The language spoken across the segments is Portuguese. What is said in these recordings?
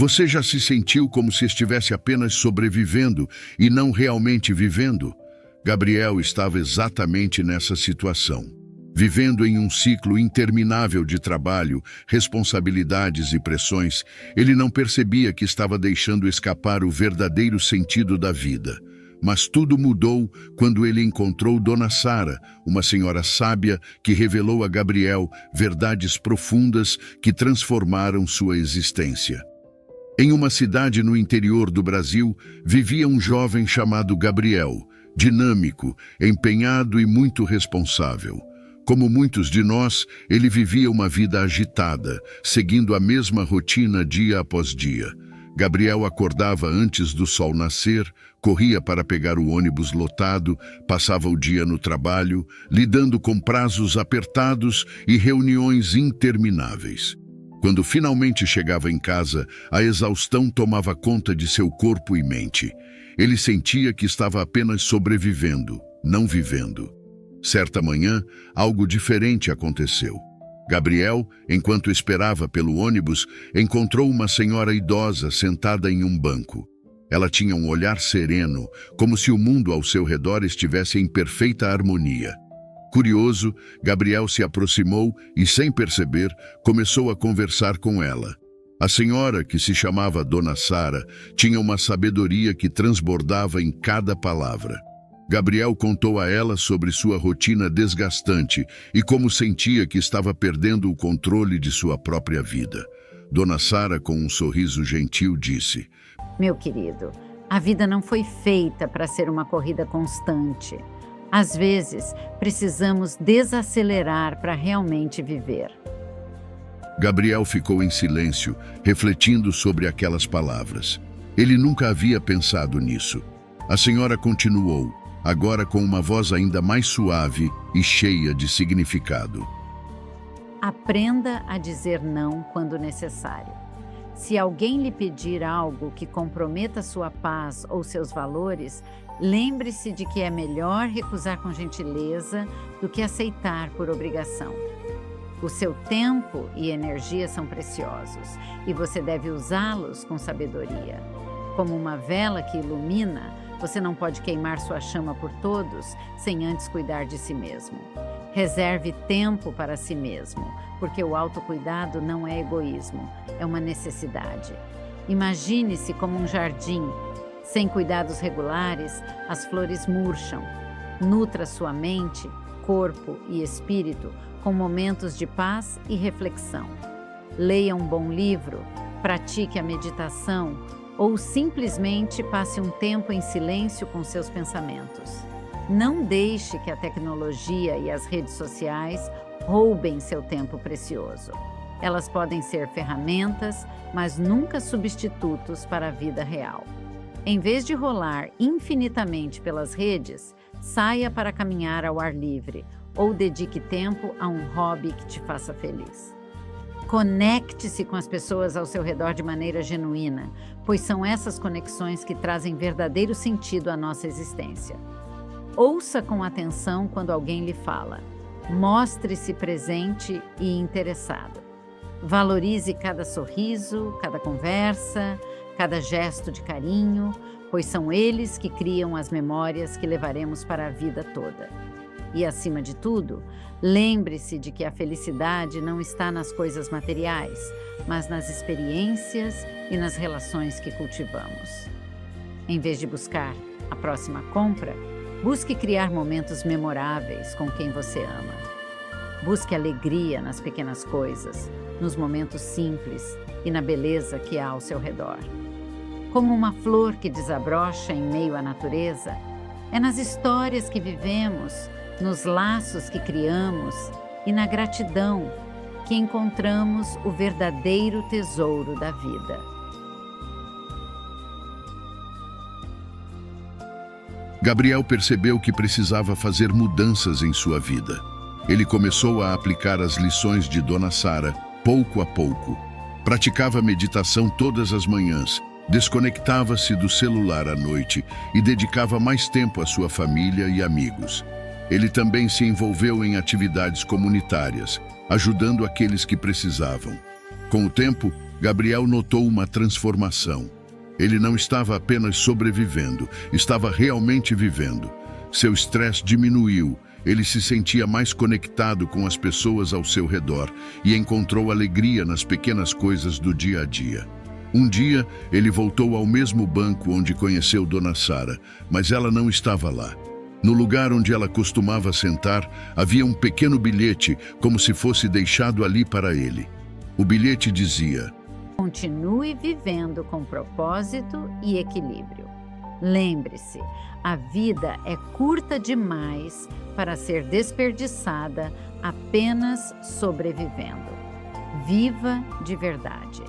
Você já se sentiu como se estivesse apenas sobrevivendo e não realmente vivendo? Gabriel estava exatamente nessa situação. Vivendo em um ciclo interminável de trabalho, responsabilidades e pressões, ele não percebia que estava deixando escapar o verdadeiro sentido da vida. Mas tudo mudou quando ele encontrou Dona Sara, uma senhora sábia que revelou a Gabriel verdades profundas que transformaram sua existência. Em uma cidade no interior do Brasil, vivia um jovem chamado Gabriel, dinâmico, empenhado e muito responsável. Como muitos de nós, ele vivia uma vida agitada, seguindo a mesma rotina dia após dia. Gabriel acordava antes do sol nascer, corria para pegar o ônibus lotado, passava o dia no trabalho, lidando com prazos apertados e reuniões intermináveis. Quando finalmente chegava em casa, a exaustão tomava conta de seu corpo e mente. Ele sentia que estava apenas sobrevivendo, não vivendo. Certa manhã, algo diferente aconteceu. Gabriel, enquanto esperava pelo ônibus, encontrou uma senhora idosa sentada em um banco. Ela tinha um olhar sereno, como se o mundo ao seu redor estivesse em perfeita harmonia. Curioso, Gabriel se aproximou e, sem perceber, começou a conversar com ela. A senhora, que se chamava Dona Sara, tinha uma sabedoria que transbordava em cada palavra. Gabriel contou a ela sobre sua rotina desgastante e como sentia que estava perdendo o controle de sua própria vida. Dona Sara, com um sorriso gentil, disse: Meu querido, a vida não foi feita para ser uma corrida constante. Às vezes, precisamos desacelerar para realmente viver. Gabriel ficou em silêncio, refletindo sobre aquelas palavras. Ele nunca havia pensado nisso. A senhora continuou, agora com uma voz ainda mais suave e cheia de significado. Aprenda a dizer não quando necessário. Se alguém lhe pedir algo que comprometa sua paz ou seus valores, lembre-se de que é melhor recusar com gentileza do que aceitar por obrigação. O seu tempo e energia são preciosos e você deve usá-los com sabedoria. Como uma vela que ilumina, você não pode queimar sua chama por todos sem antes cuidar de si mesmo. Reserve tempo para si mesmo, porque o autocuidado não é egoísmo, é uma necessidade. Imagine-se como um jardim. Sem cuidados regulares, as flores murcham. Nutra sua mente, corpo e espírito com momentos de paz e reflexão. Leia um bom livro, pratique a meditação ou simplesmente passe um tempo em silêncio com seus pensamentos. Não deixe que a tecnologia e as redes sociais roubem seu tempo precioso. Elas podem ser ferramentas, mas nunca substitutos para a vida real. Em vez de rolar infinitamente pelas redes, saia para caminhar ao ar livre ou dedique tempo a um hobby que te faça feliz. Conecte-se com as pessoas ao seu redor de maneira genuína, pois são essas conexões que trazem verdadeiro sentido à nossa existência. Ouça com atenção quando alguém lhe fala. Mostre-se presente e interessado. Valorize cada sorriso, cada conversa, cada gesto de carinho, pois são eles que criam as memórias que levaremos para a vida toda. E, acima de tudo, lembre-se de que a felicidade não está nas coisas materiais, mas nas experiências e nas relações que cultivamos. Em vez de buscar a próxima compra, busque criar momentos memoráveis com quem você ama. Busque alegria nas pequenas coisas, nos momentos simples e na beleza que há ao seu redor. Como uma flor que desabrocha em meio à natureza, é nas histórias que vivemos, nos laços que criamos e na gratidão que encontramos o verdadeiro tesouro da vida. Gabriel percebeu que precisava fazer mudanças em sua vida. Ele começou a aplicar as lições de Dona Sara, pouco a pouco. Praticava meditação todas as manhãs, desconectava-se do celular à noite e dedicava mais tempo à sua família e amigos. Ele também se envolveu em atividades comunitárias, ajudando aqueles que precisavam. Com o tempo, Gabriel notou uma transformação. Ele não estava apenas sobrevivendo, estava realmente vivendo. Seu estresse diminuiu, ele se sentia mais conectado com as pessoas ao seu redor e encontrou alegria nas pequenas coisas do dia a dia. Um dia, ele voltou ao mesmo banco onde conheceu Dona Sara, mas ela não estava lá. No lugar onde ela costumava sentar, havia um pequeno bilhete, como se fosse deixado ali para ele. O bilhete dizia: continue vivendo com propósito e equilíbrio. Lembre-se, a vida é curta demais para ser desperdiçada apenas sobrevivendo. Viva de verdade.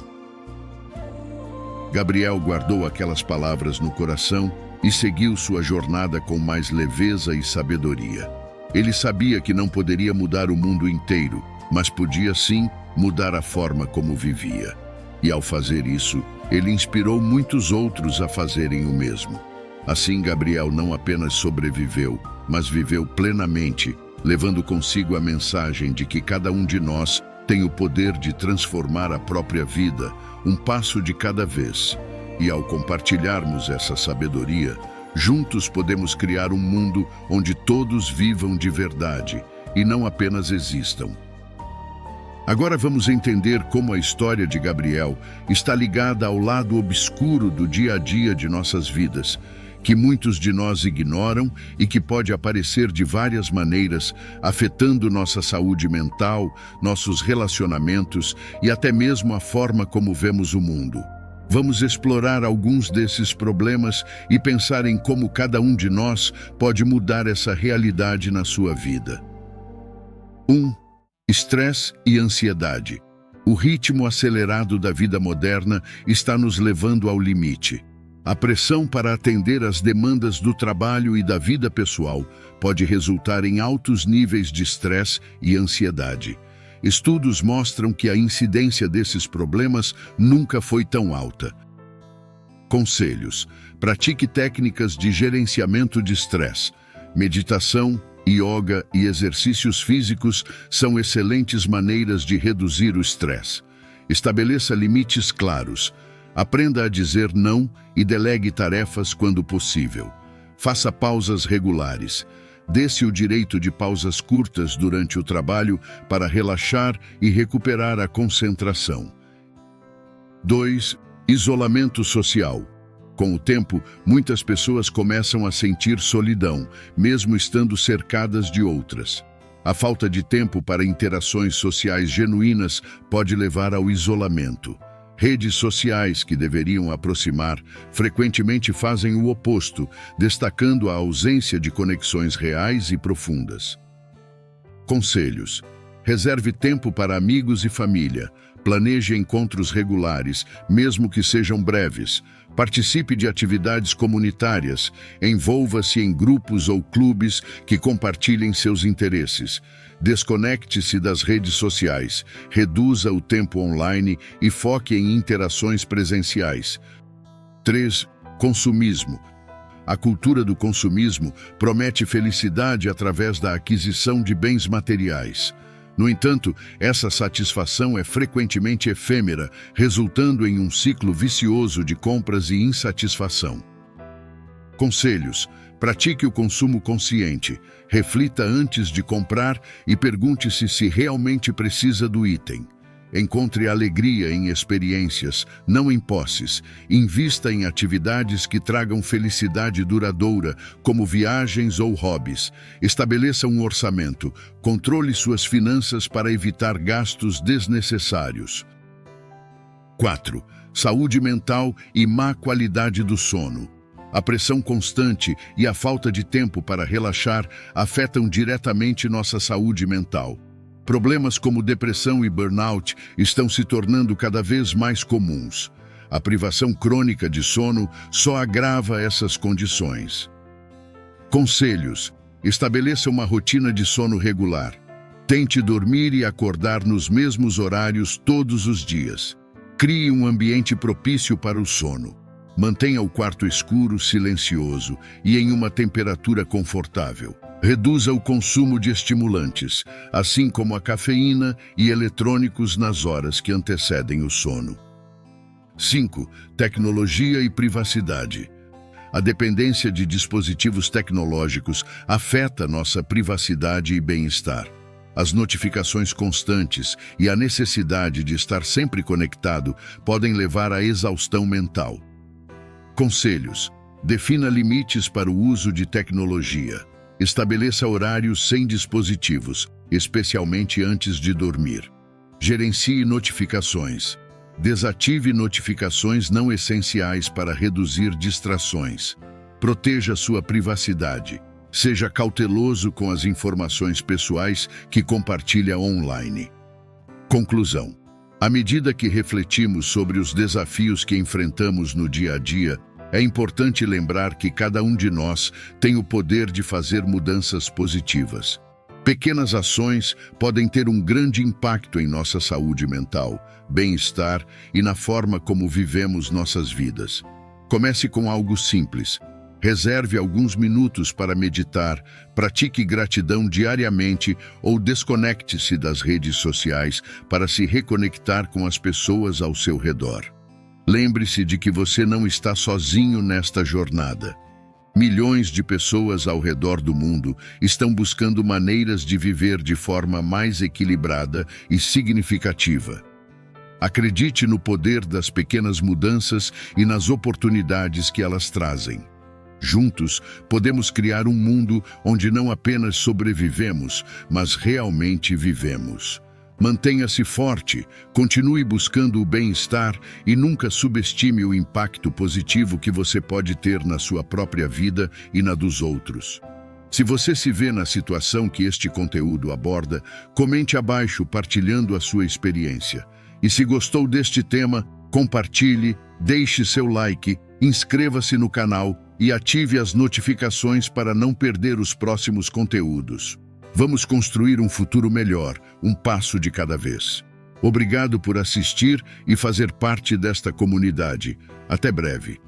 Gabriel guardou aquelas palavras no coração e seguiu sua jornada com mais leveza e sabedoria. Ele sabia que não poderia mudar o mundo inteiro, mas podia sim mudar a forma como vivia. E ao fazer isso, ele inspirou muitos outros a fazerem o mesmo. Assim, Gabriel não apenas sobreviveu, mas viveu plenamente, levando consigo a mensagem de que cada um de nós tem o poder de transformar a própria vida, um passo de cada vez. E ao compartilharmos essa sabedoria, juntos podemos criar um mundo onde todos vivam de verdade e não apenas existam. Agora vamos entender como a história de Gabriel está ligada ao lado obscuro do dia a dia de nossas vidas, que muitos de nós ignoram e que pode aparecer de várias maneiras, afetando nossa saúde mental, nossos relacionamentos e até mesmo a forma como vemos o mundo. Vamos explorar alguns desses problemas e pensar em como cada um de nós pode mudar essa realidade na sua vida. 1. Estresse e ansiedade. O ritmo acelerado da vida moderna está nos levando ao limite. A pressão para atender às demandas do trabalho e da vida pessoal pode resultar em altos níveis de estresse e ansiedade. Estudos mostram que a incidência desses problemas nunca foi tão alta. Conselhos: pratique técnicas de gerenciamento de estresse. Meditação, yoga e exercícios físicos são excelentes maneiras de reduzir o estresse. Estabeleça limites claros. Aprenda a dizer não e delegue tarefas quando possível. Faça pausas regulares. Dê-se o direito de pausas curtas durante o trabalho para relaxar e recuperar a concentração. 2. Isolamento social. Com o tempo, muitas pessoas começam a sentir solidão, mesmo estando cercadas de outras. A falta de tempo para interações sociais genuínas pode levar ao isolamento. Redes sociais, que deveriam aproximar, frequentemente fazem o oposto, destacando a ausência de conexões reais e profundas. Conselhos: reserve tempo para amigos e família. Planeje encontros regulares, mesmo que sejam breves. Participe de atividades comunitárias. Envolva-se em grupos ou clubes que compartilhem seus interesses. Desconecte-se das redes sociais. Reduza o tempo online e foque em interações presenciais. 3. Consumismo. A cultura do consumismo promete felicidade através da aquisição de bens materiais. No entanto, essa satisfação é frequentemente efêmera, resultando em um ciclo vicioso de compras e insatisfação. Conselhos: pratique o consumo consciente. Reflita antes de comprar e pergunte-se se realmente precisa do item. Encontre alegria em experiências, não em posses. Invista em atividades que tragam felicidade duradoura, como viagens ou hobbies. Estabeleça um orçamento. Controle suas finanças para evitar gastos desnecessários. 4. Saúde mental e má qualidade do sono. A pressão constante e a falta de tempo para relaxar afetam diretamente nossa saúde mental. Problemas como depressão e burnout estão se tornando cada vez mais comuns. A privação crônica de sono só agrava essas condições. Conselhos: estabeleça uma rotina de sono regular. Tente dormir e acordar nos mesmos horários todos os dias. Crie um ambiente propício para o sono. Mantenha o quarto escuro, silencioso e em uma temperatura confortável. Reduza o consumo de estimulantes, assim como a cafeína e eletrônicos nas horas que antecedem o sono. 5. Tecnologia e privacidade. A dependência de dispositivos tecnológicos afeta nossa privacidade e bem-estar. As notificações constantes e a necessidade de estar sempre conectado podem levar à exaustão mental. Conselhos: defina limites para o uso de tecnologia. Estabeleça horários sem dispositivos, especialmente antes de dormir. Gerencie notificações. Desative notificações não essenciais para reduzir distrações. Proteja sua privacidade. Seja cauteloso com as informações pessoais que compartilha online. Conclusão: à medida que refletimos sobre os desafios que enfrentamos no dia a dia, é importante lembrar que cada um de nós tem o poder de fazer mudanças positivas. Pequenas ações podem ter um grande impacto em nossa saúde mental, bem-estar e na forma como vivemos nossas vidas. Comece com algo simples. Reserve alguns minutos para meditar, pratique gratidão diariamente ou desconecte-se das redes sociais para se reconectar com as pessoas ao seu redor. Lembre-se de que você não está sozinho nesta jornada. Milhões de pessoas ao redor do mundo estão buscando maneiras de viver de forma mais equilibrada e significativa. Acredite no poder das pequenas mudanças e nas oportunidades que elas trazem. Juntos, podemos criar um mundo onde não apenas sobrevivemos, mas realmente vivemos. Mantenha-se forte, continue buscando o bem-estar e nunca subestime o impacto positivo que você pode ter na sua própria vida e na dos outros. Se você se vê na situação que este conteúdo aborda, comente abaixo partilhando a sua experiência. E se gostou deste tema, compartilhe, deixe seu like, inscreva-se no canal e ative as notificações para não perder os próximos conteúdos. Vamos construir um futuro melhor, um passo de cada vez. Obrigado por assistir e fazer parte desta comunidade. Até breve.